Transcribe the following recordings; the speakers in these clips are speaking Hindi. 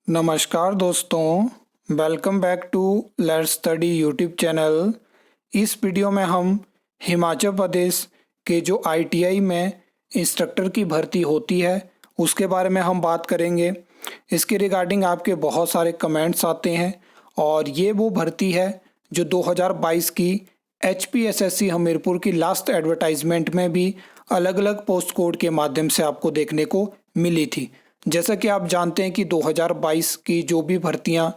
नमस्कार दोस्तों, welcome back to let's study YouTube channel. इस वीडियो में हम हिमाचल प्रदेश के जो आईटीआई में इंस्ट्रक्टर की भर्ती होती है उसके बारे में हम बात करेंगे। इसके रिगार्डिंग आपके बहुत सारे कमेंट्स आते हैं और ये वो भर्ती है जो 2022 की एचपीएसएससी हमीरपुर की लास्ट एडवर्टाइजमेंट में भी अलग अलग पोस्ट कोड के माध्यम से आपको देखने को मिली थी। जैसा कि आप जानते हैं कि 2022 की जो भी भर्तियां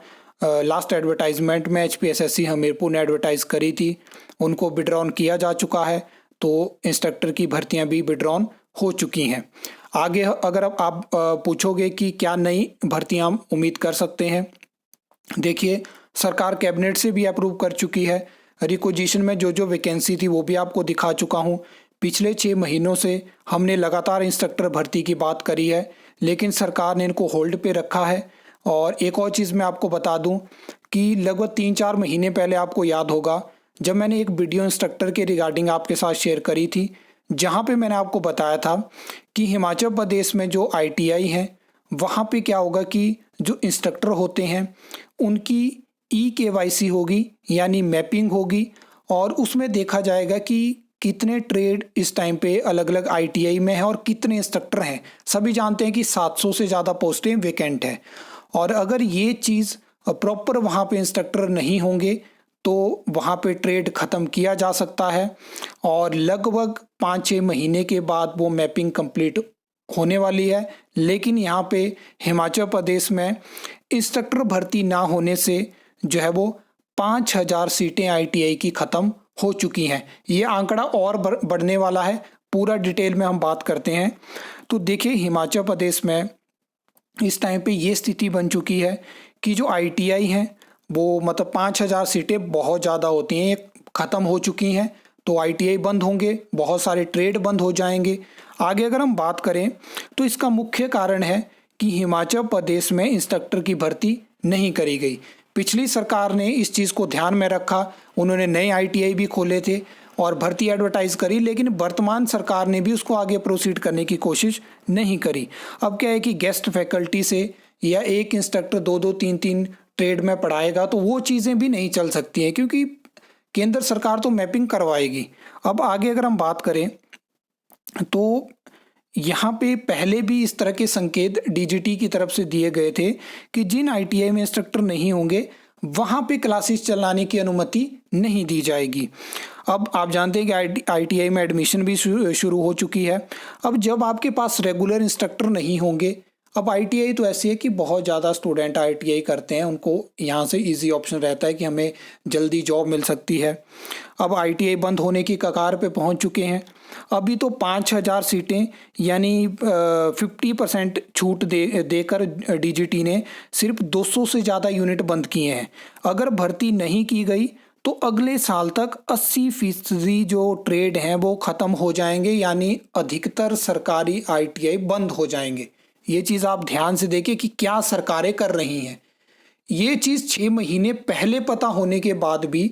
लास्ट एडवर्टाइजमेंट में एचपीएसएससी हमीरपुर ने एडवर्टाइज करी थी उनको विड्रॉन किया जा चुका है, तो इंस्ट्रक्टर की भर्तियां भी विड्रॉन हो चुकी हैं। आगे अगर आप पूछोगे कि क्या नई भर्तियां उम्मीद कर सकते हैं, देखिए सरकार कैबिनेट से भी अप्रूव कर चुकी है। रिक्विजिशन में जो जो वैकेंसी थी वो भी आपको दिखा चुका हूँ। पिछले 6 महीनों से हमने लगातार इंस्ट्रक्टर भर्ती की बात करी है, लेकिन सरकार ने इनको होल्ड पे रखा है। और एक और चीज़ मैं आपको बता दूं कि लगभग 3-4 महीने पहले आपको याद होगा जब मैंने एक वीडियो इंस्ट्रक्टर के रिगार्डिंग आपके साथ शेयर करी थी, जहां पे मैंने आपको बताया था कि हिमाचल प्रदेश में जो आईटीआई है वहां पे क्या होगा कि जो इंस्ट्रक्टर होते हैं उनकी केवाईसी होगी, यानी मैपिंग होगी, और उसमें देखा जाएगा कि कितने ट्रेड इस टाइम पे अलग अलग आईटीआई में है और कितने इंस्ट्रक्टर हैं। सभी जानते हैं कि 700 से ज़्यादा पोस्टें वेकेंट है, और अगर ये चीज़ प्रॉपर वहाँ पे इंस्ट्रक्टर नहीं होंगे तो वहाँ पे ट्रेड ख़त्म किया जा सकता है। और लगभग 5-6 महीने के बाद वो मैपिंग कंप्लीट होने वाली है। लेकिन यहाँ पे हिमाचल प्रदेश में इंस्ट्रक्टर भर्ती ना होने से जो है वो 5000 सीटें आईटीआई की ख़त्म हो चुकी हैं। ये आंकड़ा और बढ़ने वाला है, पूरा डिटेल में हम बात करते हैं। तो देखिए हिमाचल प्रदेश में इस टाइम पे ये स्थिति बन चुकी है कि जो आईटीआई हैं वो मतलब 5000 सीटें बहुत ज़्यादा होती हैं, ये ख़त्म हो चुकी हैं। तो आईटीआई बंद होंगे, बहुत सारे ट्रेड बंद हो जाएंगे। आगे अगर हम बात करें तो इसका मुख्य कारण है कि हिमाचल प्रदेश में इंस्ट्रक्टर की भर्ती नहीं करी गई। पिछली सरकार ने इस चीज़ को ध्यान में रखा, उन्होंने नए आईटीआई भी खोले थे और भर्ती एडवर्टाइज करी, लेकिन वर्तमान सरकार ने भी उसको आगे प्रोसीड करने की कोशिश नहीं करी। अब क्या है कि गेस्ट फैकल्टी से या एक इंस्ट्रक्टर 2-2 3-3 ट्रेड में पढ़ाएगा तो वो चीज़ें भी नहीं चल सकती हैं, क्योंकि केंद्र सरकार तो मैपिंग करवाएगी। अब आगे अगर हम बात करें तो यहाँ पे पहले भी इस तरह के संकेत डीजीटी की तरफ से दिए गए थे कि जिन आईटीआई में इंस्ट्रक्टर नहीं होंगे वहाँ पे क्लासेस चलाने की अनुमति नहीं दी जाएगी। अब आप जानते हैं कि आईटीआई में एडमिशन भी शुरू हो चुकी है। अब जब आपके पास रेगुलर इंस्ट्रक्टर नहीं होंगे, अब आईटीआई तो ऐसी है कि बहुत ज़्यादा स्टूडेंट आईटीआई करते हैं, उनको यहाँ से इजी ऑप्शन रहता है कि हमें जल्दी जॉब मिल सकती है। अब आईटीआई बंद होने की कगार पे पहुँच चुके हैं। अभी तो 5000 सीटें यानी 50% छूट देकर डीजीटी ने सिर्फ 200 से ज़्यादा यूनिट बंद किए हैं। अगर भर्ती नहीं की गई तो अगले साल तक 80% जो ट्रेड हैं वो ख़त्म हो जाएंगे, यानी अधिकतर सरकारी आईटीआई बंद हो जाएंगे। ये चीज़ आप ध्यान से देखिए कि क्या सरकारें कर रही हैं। ये चीज़ 6 महीने पहले पता होने के बाद भी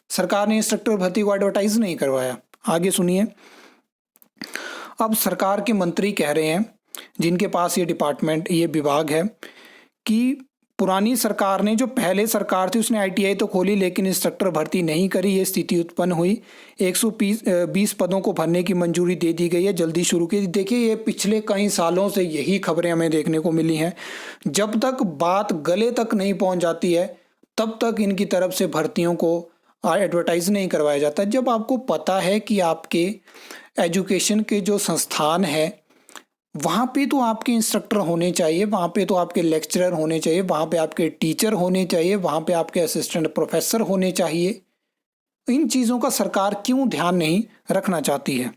सरकार ने इंस्ट्रक्टर भर्ती को एडवर्टाइज नहीं करवाया। आगे सुनिए। अब सरकार के मंत्री कह रहे हैं, जिनके पास ये डिपार्टमेंट ये विभाग है, कि पुरानी सरकार ने, जो पहले सरकार थी उसने आईटीआई तो खोली लेकिन इंस्ट्रक्टर भर्ती नहीं करी, ये स्थिति उत्पन्न हुई। 120 पदों को भरने की मंजूरी दे दी गई है, जल्दी शुरू की। देखिए ये पिछले कई सालों से यही खबरें हमें देखने को मिली हैं। जब तक बात गले तक नहीं पहुंच जाती है तब तक इनकी तरफ से भर्तियों को एडवर्टाइज नहीं करवाया जाता। जब आपको पता है कि आपके एजुकेशन के जो संस्थान है वहाँ पे तो आपके इंस्ट्रक्टर होने चाहिए, वहाँ पे तो आपके लेक्चरर होने चाहिए, वहाँ पे आपके टीचर होने चाहिए, वहाँ पे आपके असिस्टेंट प्रोफेसर होने चाहिए। इन चीज़ों का सरकार क्यों ध्यान नहीं रखना चाहती है,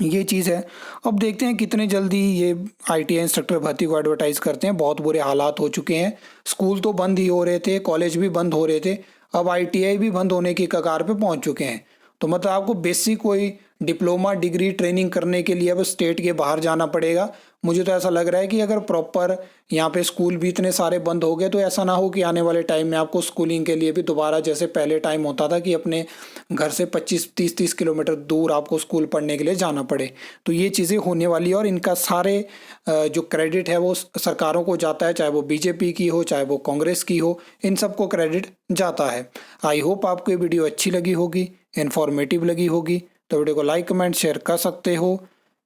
ये चीज़ है। अब देखते हैं कितने जल्दी ये आईटीआई इंस्ट्रक्टर भर्ती को एडवर्टाइज करते हैं। बहुत बुरे हालात हो चुके हैं, स्कूल तो बंद ही हो रहे थे, कॉलेज भी बंद हो रहे थे, अब आईटीआई भी बंद होने की कगार पे पहुंच चुके हैं। तो मतलब आपको बेसिक कोई डिप्लोमा डिग्री ट्रेनिंग करने के लिए अब स्टेट के बाहर जाना पड़ेगा, मुझे तो ऐसा लग रहा है कि अगर प्रॉपर यहाँ पे स्कूल भी इतने सारे बंद हो गए तो ऐसा ना हो कि आने वाले टाइम में आपको स्कूलिंग के लिए भी दोबारा जैसे पहले टाइम होता था कि अपने घर से 25-30 किलोमीटर दूर आपको स्कूल पढ़ने के लिए जाना पड़े। तो ये चीज़ें होने वाली है और इनका सारे जो क्रेडिट है वो सरकारों को जाता है, चाहे वो बीजेपी की हो चाहे वो कांग्रेस की हो, इन सबको क्रेडिट जाता है। आई होप आपको ये वीडियो अच्छी लगी होगी, इन्फॉर्मेटिव लगी होगी। तो वीडियो को लाइक कमेंट शेयर कर सकते हो,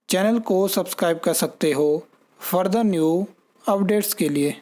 चैनल को सब्सक्राइब कर सकते हो फर्दर न्यू अपडेट्स के लिए।